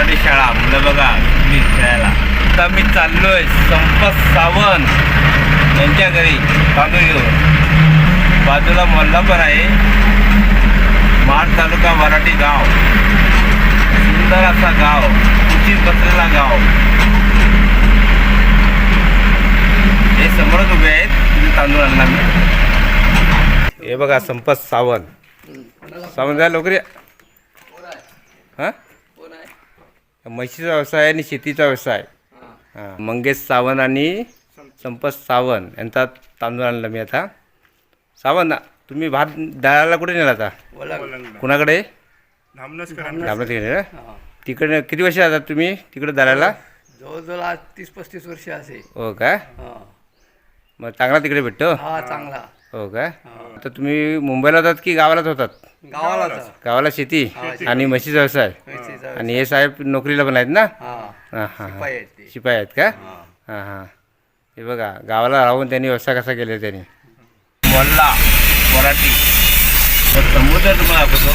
मराठी शाळा मुलं बघा मी खेळायला. आता मी चाललोय संपत सावंत यांच्या घरी तांदूळ घेऊन. बाजूला मोहल्ला पण आहे, महाड तालुका वराटी गाव. सुंदर असा गाव, उंचीत बसलेला गाव. हे समोरच उभे आहेत, तिथे तांदूळ आणला मी. हे बघा संपत सावंत. सावंत जा लवकर या. हां म्हशीचा व्यवसाय आणि शेतीचा व्यवसाय. हां मंगेश सावंत आणि संपत सावंत यांचा तांदूळ आणला मी आता. सावंत तुम्ही भात दळायला कुठे नेला आता? कुणाकडे? धामणसकडे ना. तिकडे किती वर्ष आता तुम्ही तिकडे दळायला? जवळजवळ आज 30-35 वर्ष असे. हो का? मग चांगला तिकडे भेटतो? हा चांगला. हो का? आता तुम्ही मुंबईला होतात की गावालाच होतात? गावाला. गावाला शेती आणि म्हशीचा व्यवसाय. आणि हे साहेब नोकरीला पण आहेत ना? हां हां शिपाई आहेत का? हां हां. हे बघा गावाला राहून त्यांनी व्यवसाय कसा केला त्यांनी. मोहल्ला मराठी समुद्र तुम्हाला दाखवतो.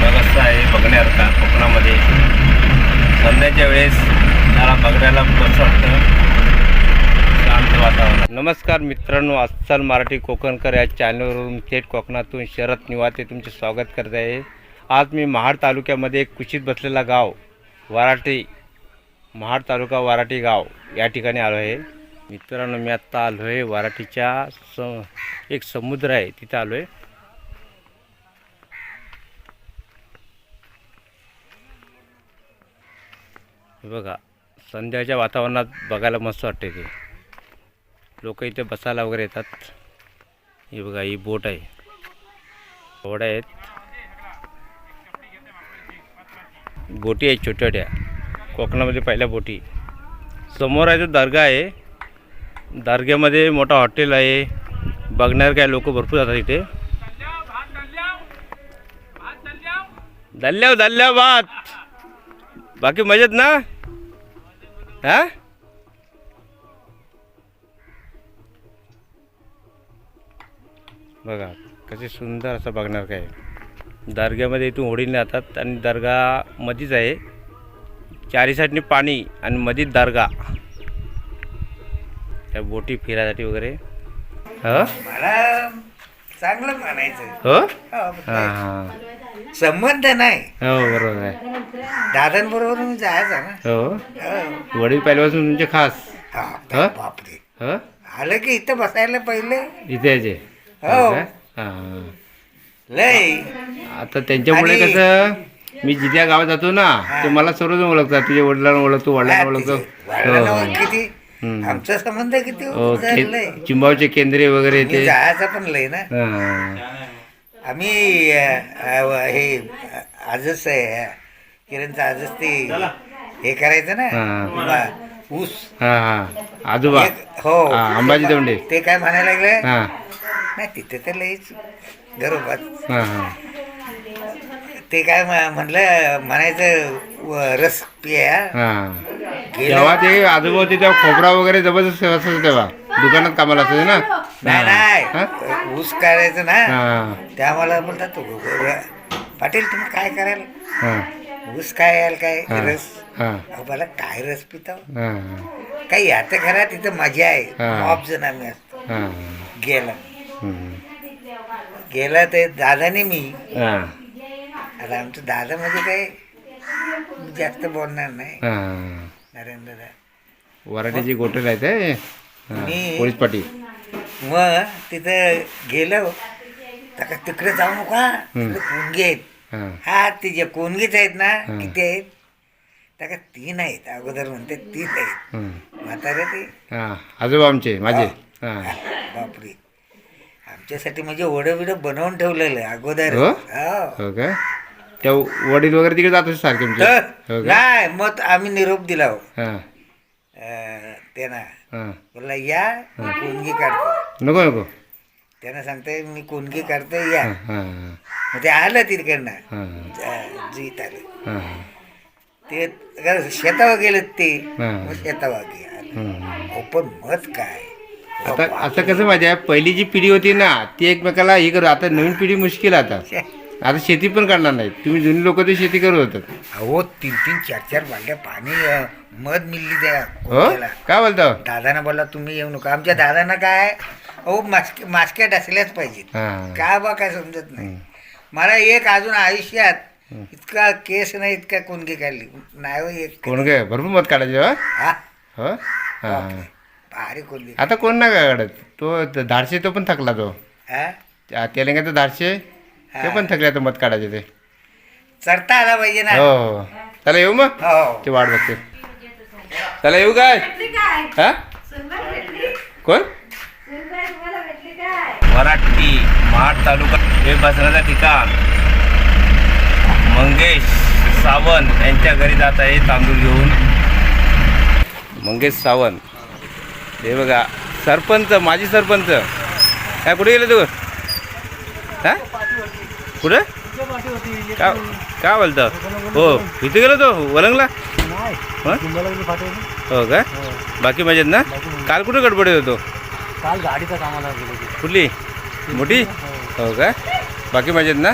बघ असं आहे बघण्यासारखा कोकणामध्ये संध्याच्या वेळेस जरा बघण्याला कसं वाटतं, शांत वातावरण. नमस्कार मित्रांनो, अस्सल मराठी कोकणकर या चॅनलवरून थेट कोकणातून शरद निवाते तुमचे स्वागत करत आहे. आज मी महाड तालुक्यामध्ये एक कुशीत बसलेला गाव वराटी, महाड तालुका वराटी गाव या ठिकाणी आलो आहे. मित्रांनो मी आत्ता आलो आहे वराटीच्या एक समुद्र आहे तिथं आलो आहे. बघा संध्याच्या वातावरणात बघायला मस्त वाटते ते. लोक इथे बसायला वगैरे येतात. हे बघा ही बोट आहे, होड्या आहेत, बोटी आहेत छोट्या छोट्या. कोकणामध्ये पहिल्या बोटी. समोर आहे तो दर्गा आहे. दर्ग्यामध्ये मोठा हॉटेल आहे. बघणार काय लोक भरपूर जातात इथे. दल्ल्याव भात. बाकी मजेत ना? हा बघा कसे सुंदर असं बघणार काय. दर्ग्यामध्ये इथून होडीने जातात आणि दर्गा मध्येच आहे. चारी साईडने पाणी आणि मध्येच दर्गा. त्या बोटी फिरायसाठी वगैरे. हो मला चांगलं म्हणायचं. हो हां हां संबंध नाही. हो बरोबर आहे. दादांबरोबर मी जायचा ना. हो वडील पहिल्यापासून तुमचे खास. बापरे. हो आलं की इथं बसायला पहिले इथे यायचे. हो हां लय. आता त्यांच्यामुळे कसं मी जिथे गावात जातो ना ते मला सर्वजण ओळखतात. तुझ्या वडिलांना ओळखतो, वडिलांना ओळखतो. किती आमचा संबंध किती हो लय. चिंबावचे केंद्रे वगैरे ते जायचा पण लय ना. आम्ही हे आजच किरणचं आजच ते हे करायचं ना ऊस. हां हां आजोबा. हो अंबाजी दौंडे. ते काय म्हणायला लागलं हां नाही तिथे तर लयच गरोबात. हां हां ते काय म्हटलं म्हणायचं रस पिया. हां तेव्हा ते आजोबा होते तेव्हा खोबरा वगैरे जबरदस्त असायचं. तेव्हा दुकानात कामाला असायचं ना. नाही ऊस काढायचं ना. हां त्या मला बोलतात तो पाटील तुम्ही काय कराल? हां ऊस काय याल काय रस? हां मला काय रस पिता हां काही आता घरात इथं मजा आहे. हां. ऑफ जण आम्ही असतो. हां गेला ते दादाने मी. हां आता आमचं दादा म्हणजे काय जास्त बोलणार नाही. हां नरेंद्र दादा वराठीची गोटेल आहे ते. मी- पोलीस पाटील. मग तिथं गेलो तर तिकडे जाऊ नका तिकडे कोणगी आहेत. हां हा ते जे कोणगीच आहेत ना किती आहेत त्या 3 आहेत. अगोदर म्हणते 3 आहेत. म्हातारे ते हां आजोबा आमचे माझे. हां बापरे आमच्यासाठी म्हणजे ओढं बिडं बनवून ठेवलेलं आहे अगोदर. हो? हो. हो का? त्या वडील वगैरे तिकडे जात असे सारखे तुमचे? हो का? नाही मग आम्ही निरोप दिला हो हां त्यांना. हां बोलला या कोणगी काढतो. नको नको. त्यांना सांगते मी कोणगी काढतो या. हां हां मग ते आलं तिकडनं. हां जीत आलं हां ते शेतावर गेलेत ते. हां. मग शेतावर गेलं. पण मत काय आता असं कसं माहिती आहे, पहिली जी पिढी होती ना ती एकमेकाला हे करू. आता नवीन पिढी मुश्किल आहे आता. आता शेती पण करणार नाही. तुम्ही जुनी लोक ते शेती करत होतात. अहो 3-3 4-4 बालड्या पाणी मध मिळली त्या हो त्याला. काय बोलता? दादानं बोलला तुम्ही येऊ नका. आमच्या दादांना काय अहो मास्क्या डसल्याच पाहिजेत. हां काय बा काय समजत नाही मला. एक अजून आयुष्यात इतका केस नाही, इतका कोणगी काढली नाही हो एक. कोण काय भरपूर मत काढायचे हो? हा हो हां भारी कोणगी. आता कोण नाही काय काढत. तो धाडशे तो पण थकला. तो हा तेलंगणाचा धाडशे ते पण थकले आता मत काढायचे ते. चढता आला पाहिजे ना. हो चला येऊ मग. हो ते वाट बघते. चला येऊ काय? हा कोण? मराठी महाड तालुका हे बसण्याचं ठिकाण. मंगेश सावंत यांच्या घरी जात आहे तांदूळ घेऊन. मंगेश सावंत हे बघा सरपंच, माजी सरपंच. काय कुठे गेले तू? हा कुठे काय बोलतं? हो इथे गेलो तो वलंगला. हो का? बाकी मजेत ना? काल कुठे गडबडीत होतो? काल गाडीचा कामाला गेलो. कुठली मोठी? हो का? बाकी मजेत ना?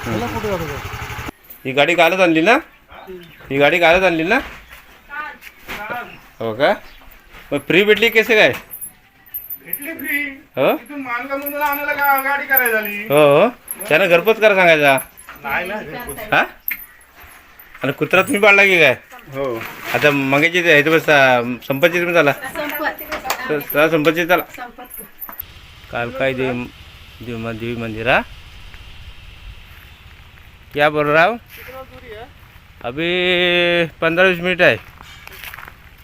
कुठे जातो? ही गाडी कालच आणली ना? ही गाडी कालच आणली ना? हो का? मग फ्री भेटली कसे काय? हो गाडी करायला झाली. हो हो त्यानं घरपोच करा सांगायचा. नाही ना. हा आणि कुत्रा तुम्ही पाळला की काय? हो आता मंगेची ह्याचं बस संपत्ती तुम्ही झाला. चला संपत्ती चला. कालकाई देवी मंदिर. हा क्या बोल रहा हूँ? अभी 15-20 मिनिट आहे.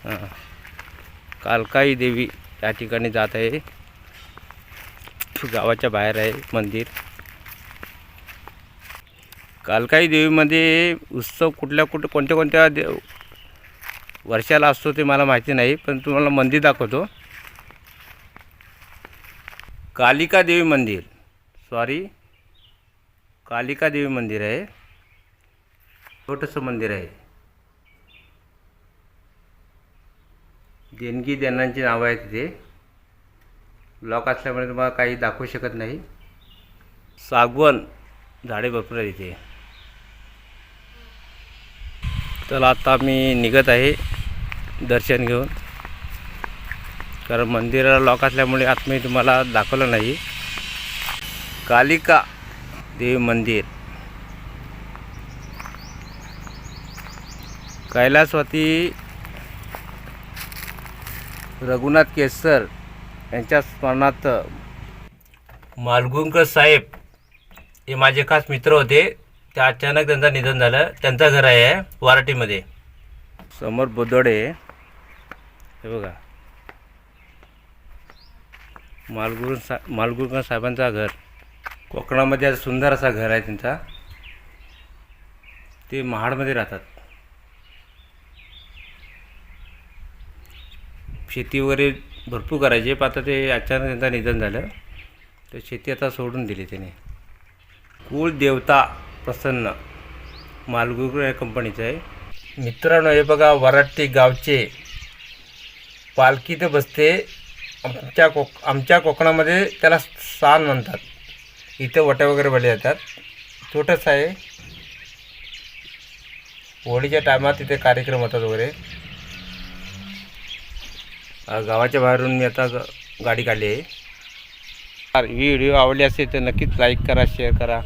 हां कालकाई देवी या ठिकाणी जात आहे. गावाच्या बाहेर आहे मंदिर. कालकाई देवीमध्ये उत्सव कोणत्या वर्षाला असतो ते मला माहिती नाही, पण तुम्हाला मंदिर दाखवतो. कालिका देवी मंदिर, कालिका देवी मंदिर आहे. छोटंसं मंदिर आहे. देणगी देणाऱ्यांची नावं आहेत तिथे. लॉक असल्यामुळे तुम्हाला काही दाखवू शकत नाही. सागवण झाडे भरपूर आहे इथे. तर आता मी निघत आहे दर्शन घेऊन, कारण मंदिराला लॉक असल्यामुळे आतमध्ये तुम्हाला दाखवलं नाही. कालिका देवी मंदिर कैलासवासी रघुनाथ केसर यांच्या स्मरणार्थ मालगुंकर साहेब हे माझे खास मित्र होते. ते अचानक त्यांचं निधन झालं. त्यांचं घर आहे वाराटीमध्ये. समोर बोदडे हे बघा, मालगुंकर साहेबांचा घर. कोकणामध्ये सुंदर असा घर आहे त्यांचा. ते महाडमध्ये राहतात. शेती वगैरे भरपूर करायचे, पण आता ते अचानक त्यांचं निधन झालं, तर शेती आता सोडून दिली त्याने. कुलदेवता प्रसन्न मालगुंकर या कंपनीचं आहे. मित्रांनो हे बघा, वराटी गावचे पालखी तर बसते. आमच्या कोकणामध्ये त्याला सान म्हणतात. इथं वट्या वगैरे भरले जातात. छोटंसं आहे. होळीच्या टायमात तिथे कार्यक्रम होतात वगैरे. गावाच्या बाहेरून मी आता गाडी काढली आहे. व्हिडिओ आवडली असेल तर नक्कीच लाईक करा, शेअर करा.